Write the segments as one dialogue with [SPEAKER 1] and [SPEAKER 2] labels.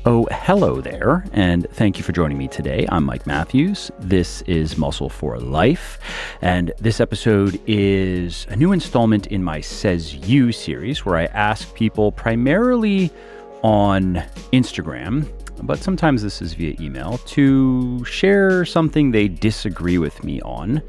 [SPEAKER 1] Oh, hello there, and thank you for joining me today. I'm Mike Matthews. This is Muscle for Life, and this episode is a new installment in my Says You series where I ask people primarily on Instagram, but sometimes this is via email, to share something they disagree with me on,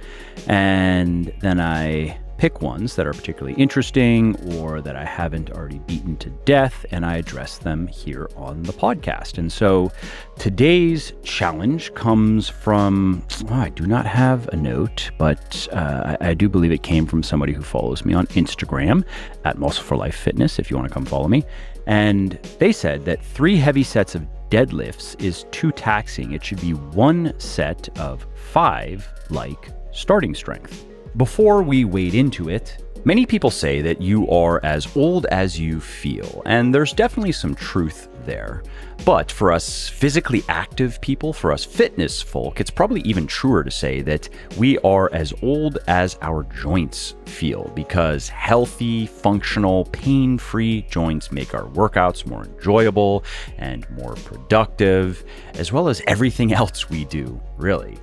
[SPEAKER 1] and then I pick ones that are particularly interesting or that I haven't already beaten to death, and I address them here on the podcast. And so today's challenge comes from, I do not have a note, but I do believe it came from somebody who follows me on Instagram at Muscle for Life Fitness, if you want to come follow me. And they said that 3 heavy sets of deadlifts is too taxing. It should be 1 set of 5, like starting strength. Before we wade into it, many people say that you are as old as you feel, and there's definitely some truth there. But for us physically active people, for us fitness folk, it's probably even truer to say that we are as old as our joints feel, because healthy, functional, pain-free joints make our workouts more enjoyable and more productive, as well as everything else we do, really.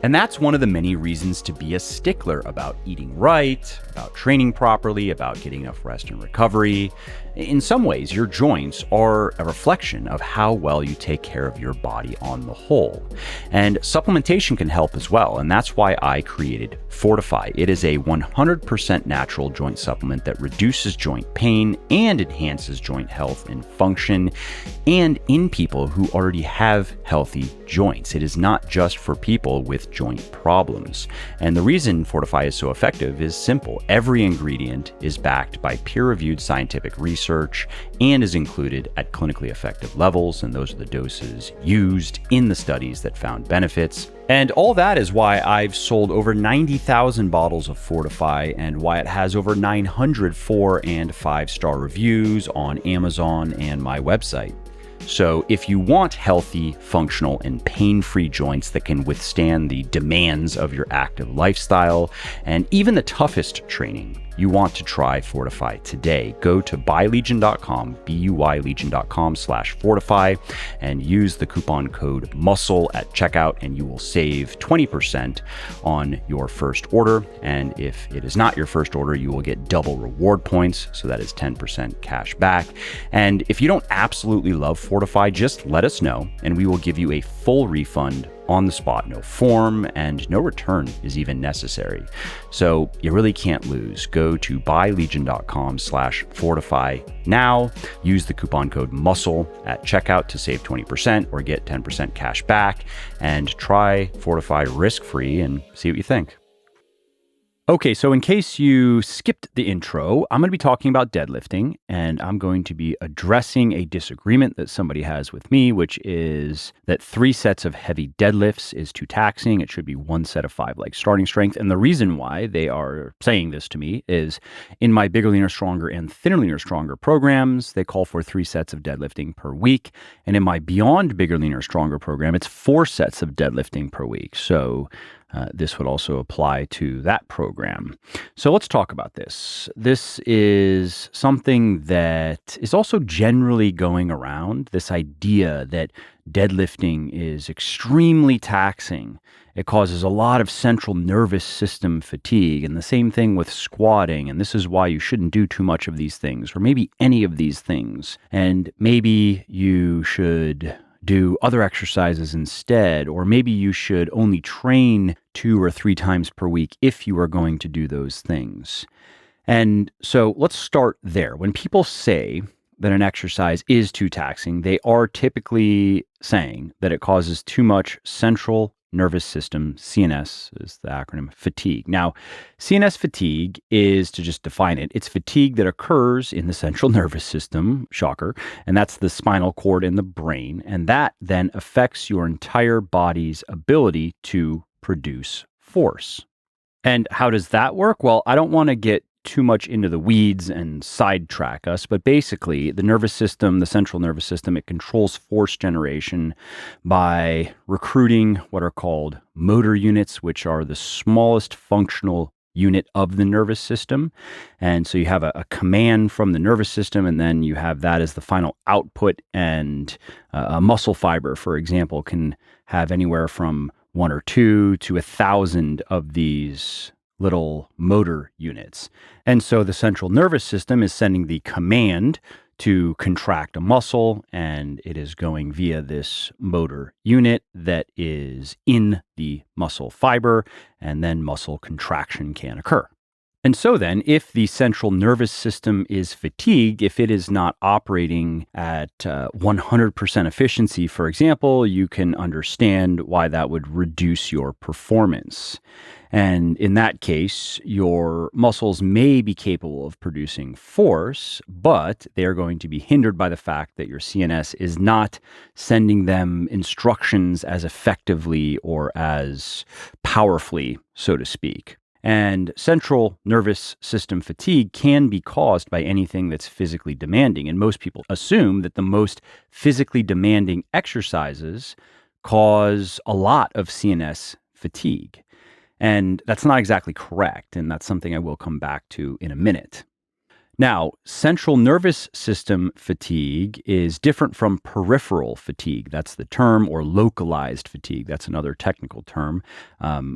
[SPEAKER 1] And that's one of the many reasons to be a stickler about eating right, about training properly, about getting enough rest and recovery. In some ways, your joints are a reflection of how well you take care of your body on the whole. And supplementation can help as well, and that's why I created Fortify. It is a 100% natural joint supplement that reduces joint pain and enhances joint health and function, and in people who already have healthy joints. It is not just for people with joint problems. And the reason Fortify is so effective is simple. Every ingredient is backed by peer-reviewed scientific research and is included at clinically effective levels, and those are the doses used in the studies that found benefits. And all that is why I've sold over 90,000 bottles of Fortify, and why it has over 900 4- and 5-star reviews on Amazon and my website. So if you want healthy, functional, and pain-free joints that can withstand the demands of your active lifestyle and even the toughest training, you want to try Fortify today. Go to buylegion.com, buylegion.com/Fortify, and use the coupon code MUSCLE at checkout, and you will save 20% on your first order. And if it is not your first order, you will get double reward points, so that is 10% cash back. And if you don't absolutely love Fortify, just let us know, and we will give you a full refund on the spot. No form and no return is even necessary. So you really can't lose. Go to buylegion.com/Fortify now. Use the coupon code MUSCLE at checkout to save 20% or get 10% cash back, and try Fortify risk-free and see what you think. Okay, so in case you skipped the intro, I'm going to be talking about deadlifting, and I'm going to be addressing a disagreement that somebody has with me, which is that 3 sets of heavy deadlifts is too taxing. It should be 1 set of 5, like starting strength. And the reason why they are saying this to me is in my Bigger, Leaner, Stronger and Thinner, Leaner, Stronger programs, they call for 3 sets of deadlifting per week. And in my Beyond Bigger, Leaner, Stronger program, it's 4 sets of deadlifting per week. So this would also apply to that program. So let's talk about this. This is something that is also generally going around, this idea that deadlifting is extremely taxing. It causes a lot of central nervous system fatigue, and the same thing with squatting, and this is why you shouldn't do too much of these things, or maybe any of these things, and maybe you should do other exercises instead, or maybe you should only train 2 or 3 times per week if you are going to do those things. And so let's start there. When people say that an exercise is too taxing, they are typically saying that it causes too much central nervous system, CNS is the acronym, fatigue. Now, CNS fatigue is, to just define it, it's fatigue that occurs in the central nervous system, shocker, and that's the spinal cord and the brain, and that then affects your entire body's ability to produce force. And how does that work? Well, I don't want to get too much into the weeds and sidetrack us, but basically the nervous system, the central nervous system, it controls force generation by recruiting what are called motor units, which are the smallest functional unit of the nervous system. And so you have a command from the nervous system, and then you have that as the final output. And a muscle fiber, for example, can have anywhere from 1 or 2 to 1,000 of these little motor units. And so the central nervous system is sending the command to contract a muscle, and it is going via this motor unit that is in the muscle fiber, and then muscle contraction can occur. And so then, if the central nervous system is fatigued, if it is not operating at 100% efficiency, for example, you can understand why that would reduce your performance. And in that case, your muscles may be capable of producing force, but they are going to be hindered by the fact that your CNS is not sending them instructions as effectively or as powerfully, so to speak. And central nervous system fatigue can be caused by anything that's physically demanding. And most people assume that the most physically demanding exercises cause a lot of CNS fatigue. And that's not exactly correct. And that's something I will come back to in a minute. Now, central nervous system fatigue is different from peripheral fatigue. That's the term, or localized fatigue. That's another technical term,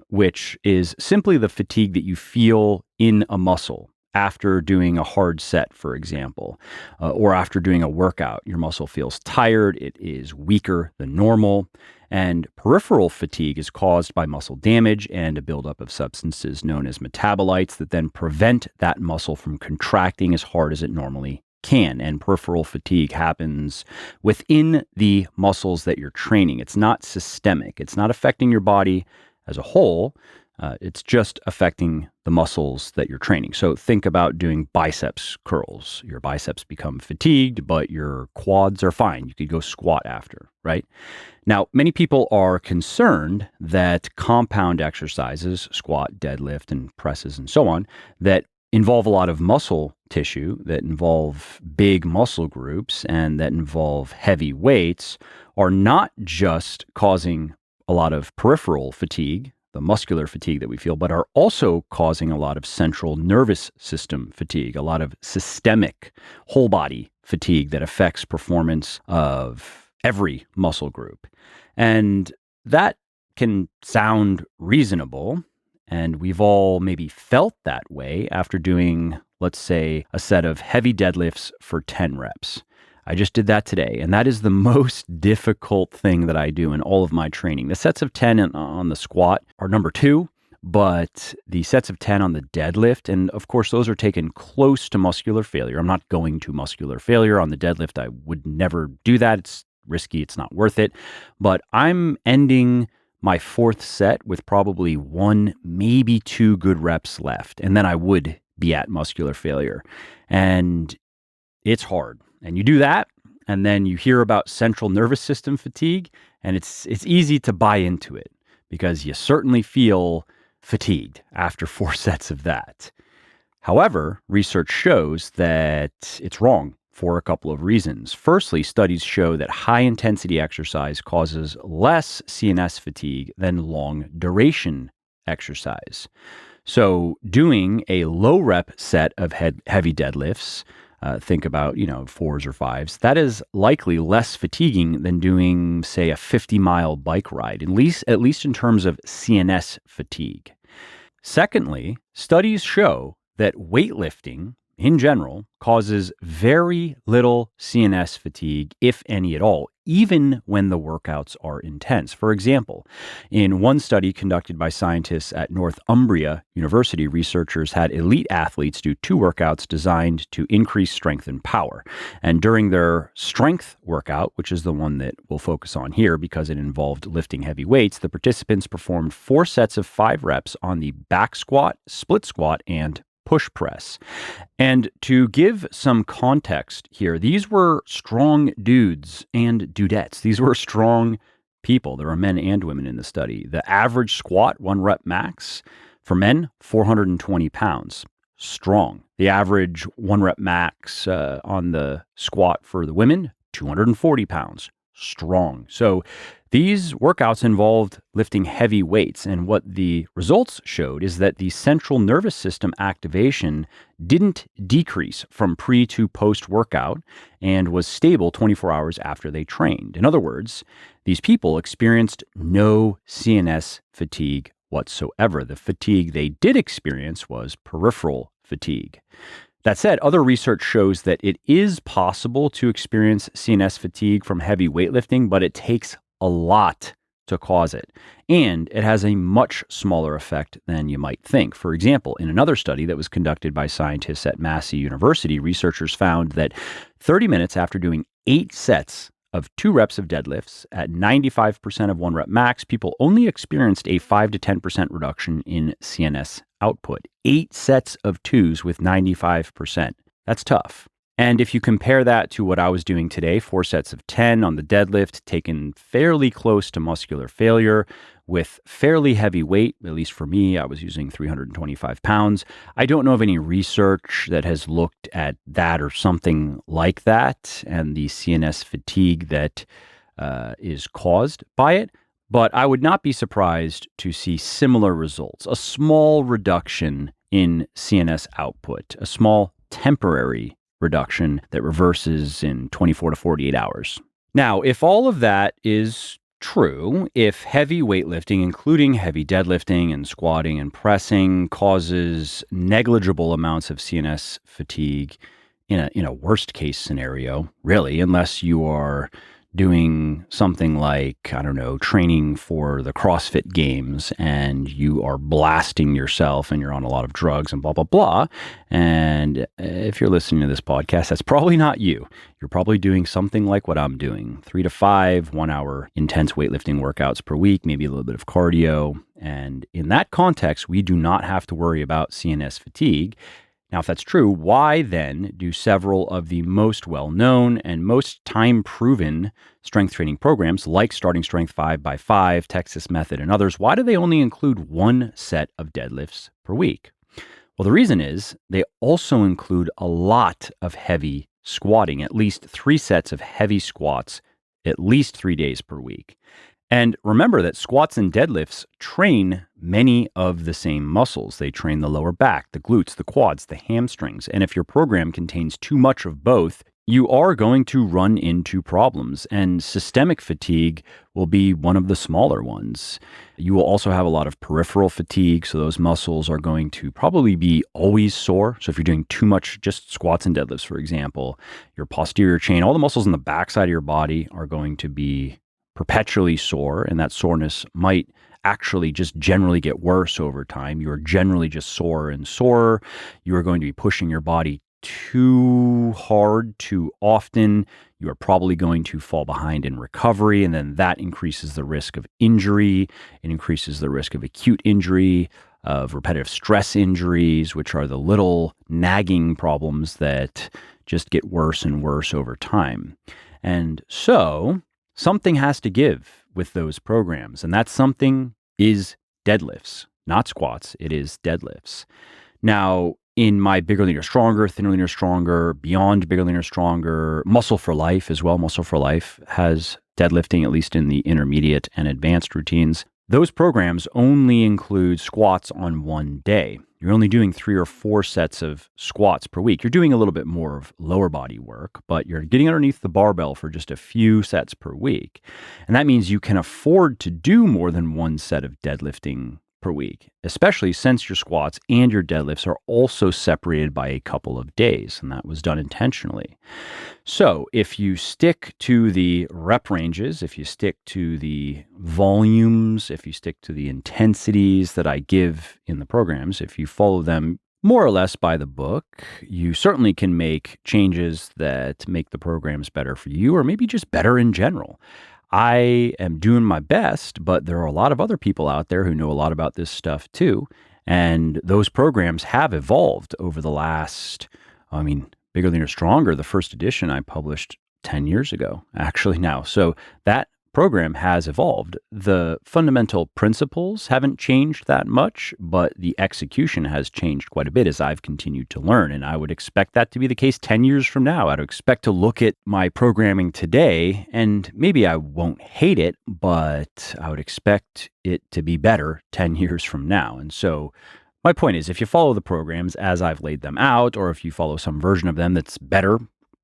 [SPEAKER 1] which is simply the fatigue that you feel in a muscle after doing a hard set, for example, or after doing a workout. Your muscle feels tired. It is weaker than normal. And peripheral fatigue is caused by muscle damage and a buildup of substances known as metabolites that then prevent that muscle from contracting as hard as it normally can. And peripheral fatigue happens within the muscles that you're training. It's not systemic. It's not affecting your body as a whole. It's just affecting the muscles that you're training. So think about doing biceps curls. Your biceps become fatigued, but your quads are fine. You could go squat after, right? Now, many people are concerned that compound exercises, squat, deadlift, and presses, and so on, that involve a lot of muscle tissue, that involve big muscle groups, and that involve heavy weights, are not just causing a lot of peripheral fatigue, the muscular fatigue that we feel, but are also causing a lot of central nervous system fatigue, a lot of systemic whole body fatigue that affects performance of every muscle group. And that can sound reasonable, and we've all maybe felt that way after doing, let's say, a set of heavy deadlifts for 10 reps. I just did that today, and that is the most difficult thing that I do in all of my training. The sets of 10 on the squat are number 2, but the sets of 10 on the deadlift, and of course, those are taken close to muscular failure. I'm not going to muscular failure on the deadlift. I would never do that. It's risky. It's not worth it. But I'm ending my 4th set with probably 1, maybe 2 good reps left, and then I would be at muscular failure. And it's hard. And you do that, and then you hear about central nervous system fatigue, and it's easy to buy into it because you certainly feel fatigued after 4 sets of that. However, research shows that it's wrong for a couple of reasons. Firstly, studies show that high-intensity exercise causes less CNS fatigue than long-duration exercise. So doing a low-rep set of heavy deadlifts, think about, 4s or 5s, that is likely less fatiguing than doing, say, a 50-mile bike ride, at least in terms of CNS fatigue. Secondly, studies show that weightlifting in general causes very little CNS fatigue, if any at all, even when the workouts are intense. For example, in one study conducted by scientists at Northumbria University, researchers had elite athletes do 2 workouts designed to increase strength and power. And during their strength workout, which is the one that we'll focus on here because it involved lifting heavy weights, the participants performed 4 sets of 5 reps on the back squat, split squat, and push press. And to give some context here, these were strong dudes and dudettes. These were strong people. There are men and women in the study. The average squat, 1 rep max, for men, 420 pounds. Strong. The average 1 rep max on the squat for the women, 240 pounds. strong. So these workouts involved lifting heavy weights. And what the results showed is that the central nervous system activation didn't decrease from pre to post workout and was stable 24 hours after they trained. In other words, these people experienced no CNS fatigue whatsoever. The fatigue they did experience was peripheral fatigue. That said, other research shows that it is possible to experience CNS fatigue from heavy weightlifting, but it takes a lot to cause it. And it has a much smaller effect than you might think. For example, in another study that was conducted by scientists at Massey University, researchers found that 30 minutes after doing 8 sets of 2 reps of deadlifts at 95% of 1 rep max, people only experienced a 5 to 10% reduction in CNS output. 8 sets of 2s with 95%. That's tough. And if you compare that to what I was doing today, 4 sets of 10 on the deadlift, taken fairly close to muscular failure with fairly heavy weight, at least for me, I was using 325 pounds. I don't know of any research that has looked at that or something like that and the CNS fatigue that is caused by it. But I would not be surprised to see similar results, a small reduction in CNS output, a small temporary reduction that reverses in 24 to 48 hours. Now, if all of that is true, if heavy weightlifting, including heavy deadlifting and squatting and pressing, causes negligible amounts of CNS fatigue in a worst case scenario, really, unless you are doing something like, I don't know, training for the CrossFit Games and you are blasting yourself and you're on a lot of drugs and blah, blah, blah. And if you're listening to this podcast, that's probably not you. You're probably doing something like what I'm doing, 3 to 5 1-hour intense weightlifting workouts per week, maybe a little bit of cardio. And in that context, we do not have to worry about CNS fatigue. Now, if that's true, why then do several of the most well-known and most time-proven strength training programs, like Starting Strength 5x5, Texas Method, and others, why do they only include 1 set of deadlifts per week? Well, the reason is they also include a lot of heavy squatting, at least 3 sets of heavy squats, at least 3 days per week. And remember that squats and deadlifts train many of the same muscles. They train the lower back, the glutes, the quads, the hamstrings. And if your program contains too much of both, you are going to run into problems. And systemic fatigue will be one of the smaller ones. You will also have a lot of peripheral fatigue. So those muscles are going to probably be always sore. So if you're doing too much, just squats and deadlifts, for example, your posterior chain, all the muscles in the backside of your body are going to be perpetually sore, and that soreness might actually just generally get worse over time. You're generally just sore and sore. You are going to be pushing your body too hard, too often. You are probably going to fall behind in recovery, and then that increases the risk of injury. It increases the risk of acute injury, of repetitive stress injuries, which are the little nagging problems that just get worse and worse over time. And so something has to give with those programs, and that something is deadlifts, not squats. It is deadlifts. Now, in my Bigger, Leaner, Stronger, Thinner, Leaner, Stronger, Beyond Bigger, Leaner, Stronger, Muscle for Life as well. Muscle for Life has deadlifting, at least in the intermediate and advanced routines. Those programs only include squats on one day. You're only doing 3 or 4 sets of squats per week. You're doing a little bit more of lower body work, but you're getting underneath the barbell for just a few sets per week. And that means you can afford to do more than 1 set of deadlifting per week, especially since your squats and your deadlifts are also separated by a couple of days, and that was done intentionally. So if you stick to the rep ranges, if you stick to the volumes, if you stick to the intensities that I give in the programs, if you follow them more or less by the book, you certainly can make changes that make the programs better for you, or maybe just better in general. I am doing my best, but there are a lot of other people out there who know a lot about this stuff too. And those programs have evolved over the last, Bigger, Leaner, Stronger, the first edition I published 10 years ago, actually now. So that program has evolved. The fundamental principles haven't changed that much, but the execution has changed quite a bit as I've continued to learn. And I would expect that to be the case 10 years from now. I'd expect to look at my programming today, and maybe I won't hate it, but I would expect it to be better 10 years from now. And so my point is, if you follow the programs as I've laid them out, or if you follow some version of them that's better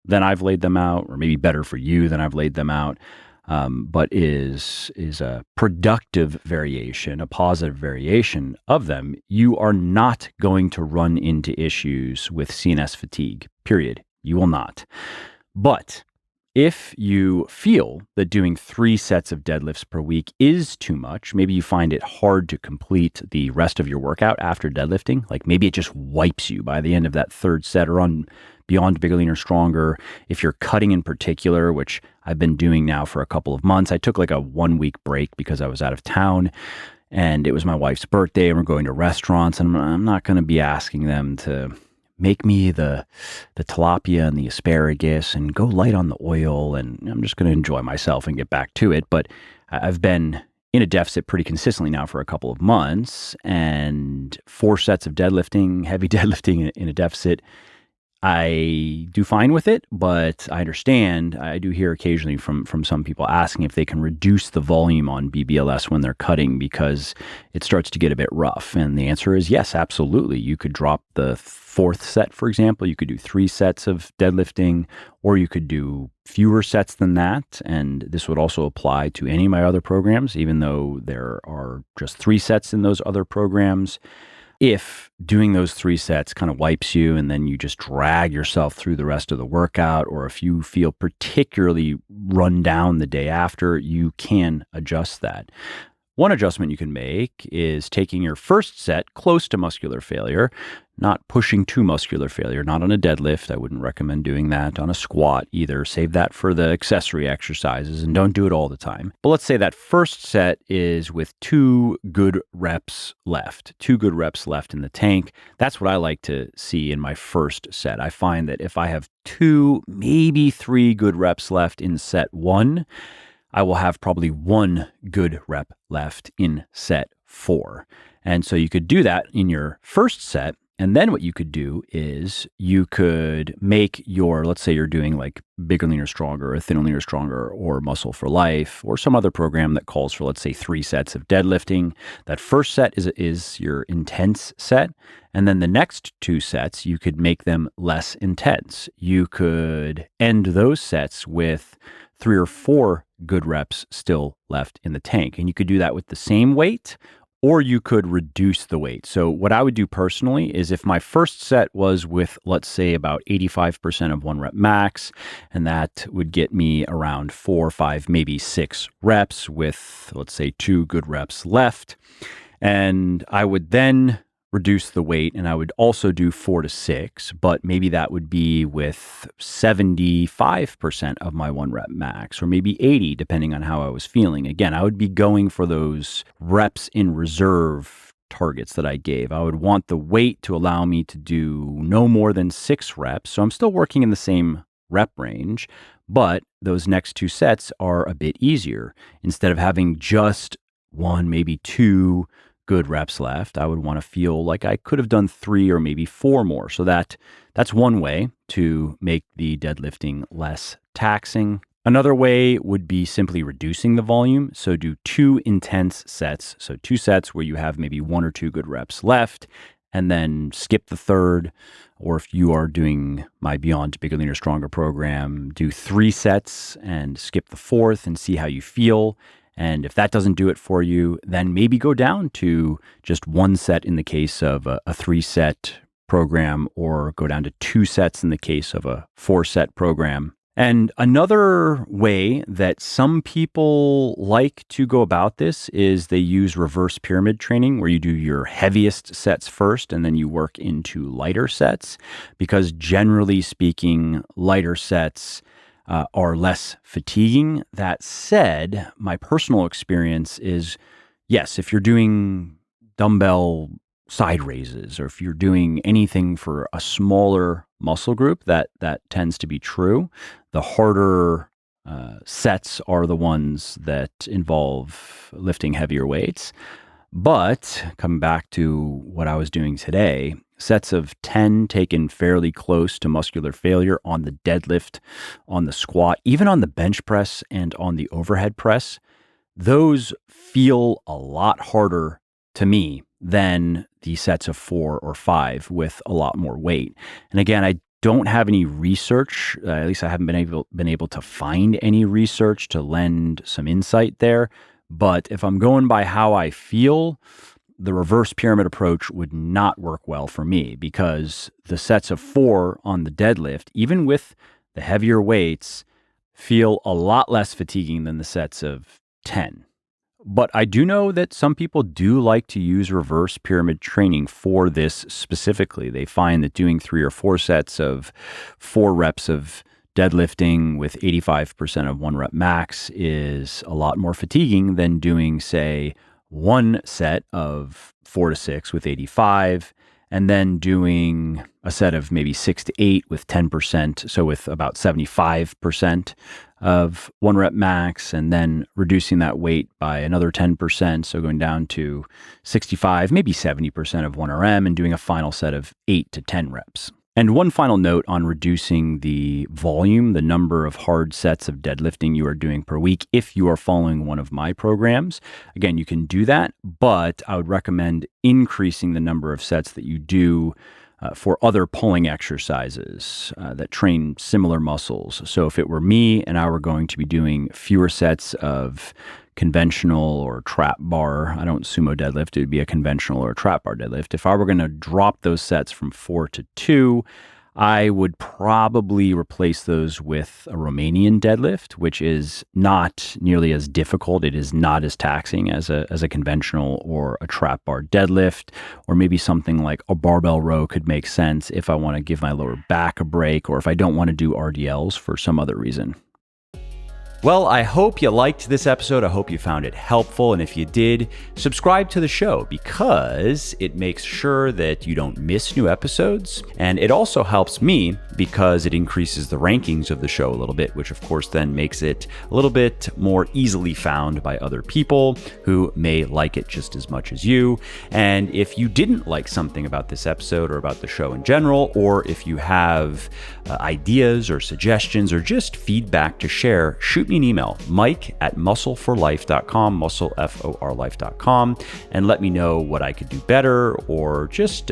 [SPEAKER 1] than I've laid them out, or maybe better for you than I've laid them out, but is a productive variation, a positive variation of them, you are not going to run into issues with CNS fatigue, period. You will not. But if you feel that doing 3 sets of deadlifts per week is too much, maybe you find it hard to complete the rest of your workout after deadlifting, like maybe it just wipes you by the end of that 3rd set, or on Beyond Bigger, Leaner, Stronger, if you're cutting in particular, which I've been doing now for a couple of months. I took like a 1-week break because I was out of town, and it was my wife's birthday, and we're going to restaurants, and I'm not going to be asking them to make me the tilapia and the asparagus and go light on the oil, and I'm just going to enjoy myself and get back to it. But I've been in a deficit pretty consistently now for a couple of months, and 4 sets of deadlifting, heavy deadlifting in a deficit, I do fine with it, but I understand. I do hear occasionally from some people asking if they can reduce the volume on BBLS when they're cutting because it starts to get a bit rough. And the answer is yes, absolutely. You could drop the 4th set, for example. You could do 3 sets of deadlifting, or you could do fewer sets than that. And this would also apply to any of my other programs, even though there are just 3 sets in those other programs. If doing those 3 sets kind of wipes you and then you just drag yourself through the rest of the workout, or if you feel particularly run down the day after, you can adjust that. One adjustment you can make is taking your first set close to muscular failure, not pushing to muscular failure, not on a deadlift. I wouldn't recommend doing that on a squat either. Save that for the accessory exercises and don't do it all the time. But let's say that first set is with 2 good reps left, 2 good reps left in the tank. That's what I like to see in my first set. I find that if I have 2, maybe 3 good reps left in set 1, I will have probably 1 good rep left in set 4. And so you could do that in your first set. And then what you could do is you could make your, let's say you're doing like Bigger, Leaner, Stronger, or Thinner, Leaner, Stronger, or Muscle for Life, or some other program that calls for, let's say, 3 sets of deadlifting. That first set is your intense set. And then the next 2 sets, you could make them less intense. You could end those sets with 3 or 4 good reps still left in the tank. And you could do that with the same weight, or you could reduce the weight. So what I would do personally is if my first set was with, let's say, about 85% of 1 rep max, and that would get me around 4, 5, maybe 6 reps with, let's say, 2 good reps left. And I would then reduce the weight, and I would also do 4 to 6, but maybe that would be with 75% of my 1 rep max, or maybe 80, depending on how I was feeling. Again, I would be going for those reps in reserve targets that I gave. I would want the weight to allow me to do no more than 6 reps. So I'm still working in the same rep range, but those next 2 sets are a bit easier. Instead of having just 1, maybe 2 good reps left, I would want to feel like I could have done 3 or maybe 4 more. So that's one way to make the deadlifting less taxing. Another way would be simply reducing the volume. So do 2 intense sets. So 2 sets where you have maybe 1 or 2 good reps left, and then skip the 3rd. Or if you are doing my Beyond Bigger, Leaner, Stronger program, do 3 sets and skip the 4th and see how you feel. And if that doesn't do it for you, then maybe go down to just 1 set in the case of a 3-set program, or go down to 2 sets in the case of a 4-set program. And another way that some people like to go about this is they use reverse pyramid training, where you do your heaviest sets first and then you work into lighter sets, because generally speaking, lighter sets are less fatiguing. That said, my personal experience is, yes, if you're doing dumbbell side raises, or if you're doing anything for a smaller muscle group, that tends to be true. The harder sets are the ones that involve lifting heavier weights. But coming back to what I was doing today, sets of 10 taken fairly close to muscular failure on the deadlift, on the squat, even on the bench press and on the overhead press, those feel a lot harder to me than the sets of 4 or 5 with a lot more weight. And again, I don't have any research, at least I haven't been able to find any research to lend some insight there. But if I'm going by how I feel, the reverse pyramid approach would not work well for me, because the sets of 4 on the deadlift, even with the heavier weights, feel a lot less fatiguing than the sets of 10. But I do know that some people do like to use reverse pyramid training for this specifically. They find that doing 3 or 4 sets of 4 reps of deadlifting with 85% of 1 rep max is a lot more fatiguing than doing, say, 1 set of 4 to 6 with 85, and then doing a set of maybe 6 to 8 with 10%, so with about 75% of 1 rep max, and then reducing that weight by another 10%, so going down to 65, maybe 70% of 1RM, and doing a final set of 8 to 10 reps. And one final note on reducing the volume, the number of hard sets of deadlifting you are doing per week. If you are following one of my programs, again, you can do that, but I would recommend increasing the number of sets that you do for other pulling exercises that train similar muscles. So if it were me and I were going to be doing fewer sets of conventional or trap bar, I don't sumo deadlift, it would be a conventional or a trap bar deadlift. If I were going to drop those sets from 4 to 2, I would probably replace those with a Romanian deadlift, which is not nearly as difficult. It is not as taxing as a conventional or a trap bar deadlift, or maybe something like a barbell row could make sense if I want to give my lower back a break, or if I don't want to do RDLs for some other reason. Well, I hope you liked this episode. I hope you found it helpful. And if you did, subscribe to the show, because it makes sure that you don't miss new episodes. And it also helps me because it increases the rankings of the show a little bit, which of course then makes it a little bit more easily found by other people who may like it just as much as you. And if you didn't like something about this episode or about the show in general, or if you have ideas or suggestions or just feedback to share, shoot me an email, mike@muscleforlife.com, muscleforlife.com, and let me know what I could do better, or just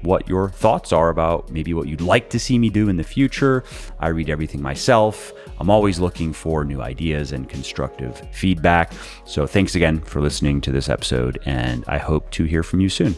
[SPEAKER 1] what your thoughts are about maybe what you'd like to see me do in the future. I read everything myself. I'm always looking for new ideas and constructive feedback. So thanks again for listening to this episode, and I hope to hear from you soon.